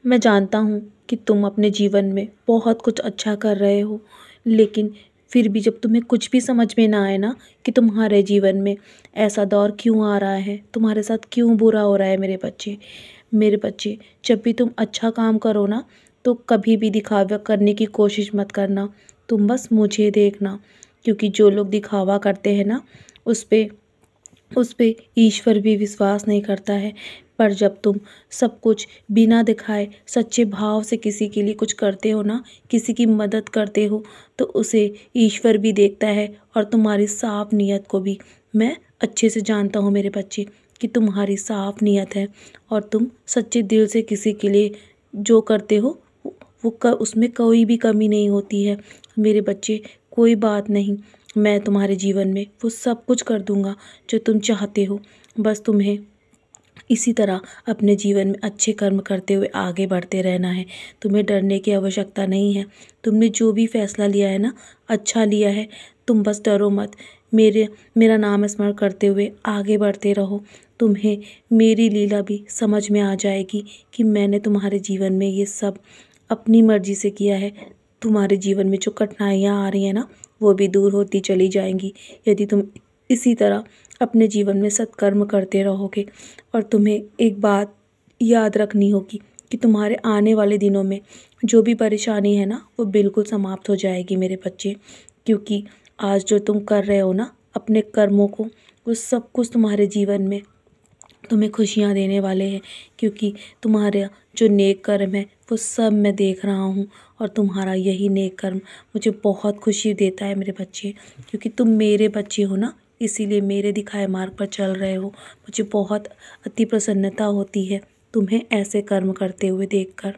मैं जानता हूँ कि तुम अपने जीवन में बहुत कुछ अच्छा कर रहे हो, लेकिन फिर भी जब तुम्हें कुछ भी समझ में ना आए ना कि तुम्हारे जीवन में ऐसा दौर क्यों आ रहा है, तुम्हारे साथ क्यों बुरा हो रहा है मेरे बच्चे, जब भी तुम अच्छा काम करो ना, तो कभी भी दिखावा करने की कोशिश मत करना। तुम बस मुझे देखना, क्योंकि जो लोग दिखावा करते हैं ना, उस पे ईश्वर भी विश्वास नहीं करता है। पर जब तुम सब कुछ बिना दिखाए सच्चे भाव से किसी के लिए कुछ करते हो ना, किसी की मदद करते हो, तो उसे ईश्वर भी देखता है। और तुम्हारी साफ नीयत को भी मैं अच्छे से जानता हूँ मेरे बच्चे, कि तुम्हारी साफ नीयत है और तुम सच्चे दिल से किसी के लिए जो करते हो उसमें कोई भी कमी नहीं होती है मेरे बच्चे। कोई बात नहीं, मैं तुम्हारे जीवन में वो सब कुछ कर दूंगा जो तुम चाहते हो। बस तुम्हें इसी तरह अपने जीवन में अच्छे कर्म करते हुए आगे बढ़ते रहना है। तुम्हें डरने की आवश्यकता नहीं है। तुमने जो भी फैसला लिया है ना, अच्छा लिया है। तुम बस डरो मत। मेरा नाम स्मरण करते हुए आगे बढ़ते रहो। तुम्हें मेरी लीला भी समझ में आ जाएगी कि मैंने तुम्हारे जीवन में ये सब अपनी मर्जी से किया है। तुम्हारे जीवन में जो कठिनाइयाँ आ रही हैं ना, वो भी दूर होती चली जाएंगी यदि तुम इसी तरह अपने जीवन में सत्कर्म करते रहोगे। और तुम्हें एक बात याद रखनी होगी कि तुम्हारे आने वाले दिनों में जो भी परेशानी है ना, वो बिल्कुल समाप्त हो जाएगी मेरे बच्चे। क्योंकि आज जो तुम कर रहे हो ना अपने कर्मों को, वो सब कुछ तुम्हारे जीवन में तुम्हें खुशियाँ देने वाले हैं। क्योंकि तुम्हारे जो नेक कर्म है वो सब मैं देख रहा हूँ, और तुम्हारा यही नेक कर्म मुझे बहुत खुशी देता है मेरे बच्चे। क्योंकि तुम मेरे बच्चे हो ना, इसीलिए मेरे दिखाए मार्ग पर चल रहे हो। मुझे बहुत अति प्रसन्नता होती है तुम्हें ऐसे कर्म करते हुए देखकर।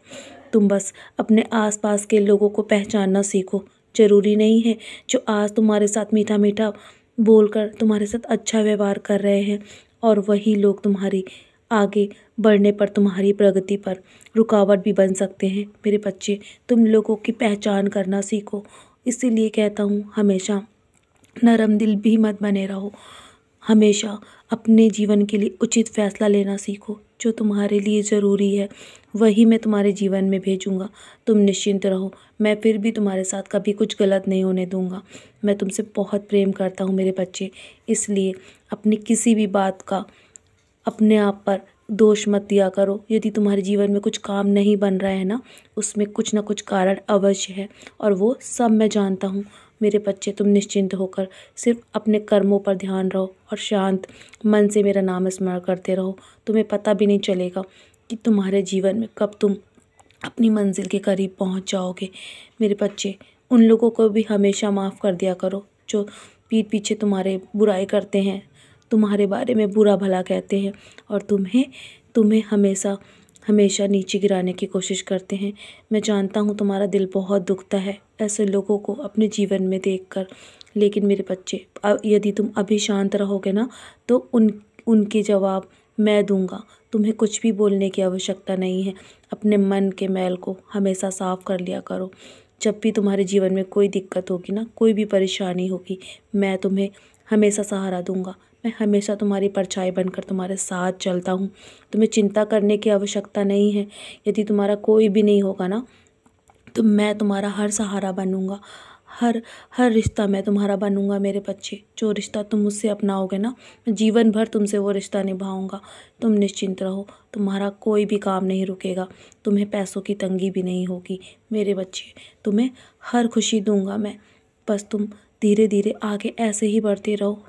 तुम बस अपने आसपास के लोगों को पहचानना सीखो। ज़रूरी नहीं है जो आज तुम्हारे साथ मीठा मीठा बोलकर तुम्हारे साथ अच्छा व्यवहार कर रहे हैं, और वही लोग तुम्हारी आगे बढ़ने पर, तुम्हारी प्रगति पर रुकावट भी बन सकते हैं मेरे बच्चे। तुम लोगों की पहचान करना सीखो। इसीलिए कहता हूँ, हमेशा नरम दिल भी मत बने रहो। हमेशा अपने जीवन के लिए उचित फैसला लेना सीखो। जो तुम्हारे लिए ज़रूरी है वही मैं तुम्हारे जीवन में भेजूँगा। तुम निश्चिंत रहो, मैं फिर भी तुम्हारे साथ कभी कुछ गलत नहीं होने दूँगा। मैं तुमसे बहुत प्रेम करता हूँ मेरे बच्चे, इसलिए अपनी किसी भी बात का अपने आप पर दोष मत दिया करो। यदि तुम्हारे जीवन में कुछ काम नहीं बन रहा है ना, उसमें कुछ ना कुछ कारण अवश्य है, और वो सब मैं जानता हूँ मेरे बच्चे। तुम निश्चिंत होकर सिर्फ अपने कर्मों पर ध्यान रहो और शांत मन से मेरा नाम स्मरण करते रहो। तुम्हें पता भी नहीं चलेगा कि तुम्हारे जीवन में कब तुम अपनी मंजिल के करीब पहुँच जाओगे मेरे बच्चे। उन लोगों को भी हमेशा माफ़ कर दिया करो जो पीठ पीछे तुम्हारे बुराई करते हैं, तुम्हारे बारे में बुरा भला कहते हैं, और तुम्हें हमेशा हमेशा नीचे गिराने की कोशिश करते हैं। मैं जानता हूँ तुम्हारा दिल बहुत दुखता है ऐसे लोगों को अपने जीवन में देखकर। लेकिन मेरे बच्चे, यदि तुम अभी शांत रहोगे ना, तो उनके जवाब मैं दूंगा। तुम्हें कुछ भी बोलने की आवश्यकता नहीं है। अपने मन के मैल को हमेशा साफ कर लिया करो। जब भी तुम्हारे जीवन में कोई दिक्कत होगी ना, कोई भी परेशानी होगी, मैं तुम्हें हमेशा सहारा दूंगा। मैं हमेशा तुम्हारी परछाई बनकर तुम्हारे साथ चलता हूँ। तुम्हें चिंता करने की आवश्यकता नहीं है। यदि तुम्हारा कोई भी नहीं होगा ना, तो मैं तुम्हारा हर सहारा बनूंगा। हर हर रिश्ता मैं तुम्हारा बनूंगा मेरे बच्चे। जो रिश्ता तुम मुझसे अपनाओगे ना, मैं जीवन भर तुमसे वो रिश्ता निभाऊंगा। तुम निश्चिंत रहो, तुम्हारा कोई भी काम नहीं रुकेगा। तुम्हें पैसों की तंगी भी नहीं होगी मेरे बच्चे। तुम्हें हर खुशी दूंगा मैं। बस तुम धीरे धीरे आगे ऐसे ही बढ़ते रहो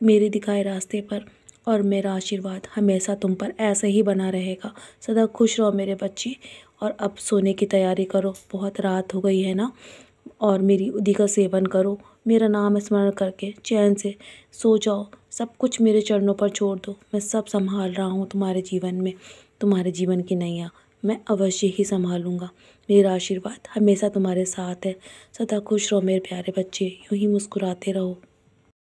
मेरे दिखाए रास्ते पर, और मेरा आशीर्वाद हमेशा तुम पर ऐसे ही बना रहेगा। सदा खुश रहो मेरे बच्चे। और अब सोने की तैयारी करो, बहुत रात हो गई है ना, और मेरी उदी का सेवन करो। मेरा नाम स्मरण करके चैन से सो जाओ। सब कुछ मेरे चरणों पर छोड़ दो। मैं सब संभाल रहा हूँ तुम्हारे जीवन में। तुम्हारे जीवन की नैया मैं अवश्य ही संभालूंगा। मेरा आशीर्वाद हमेशा तुम्हारे साथ है। सदा खुश रहो मेरे प्यारे बच्चे, यूं ही मुस्कुराते रहो।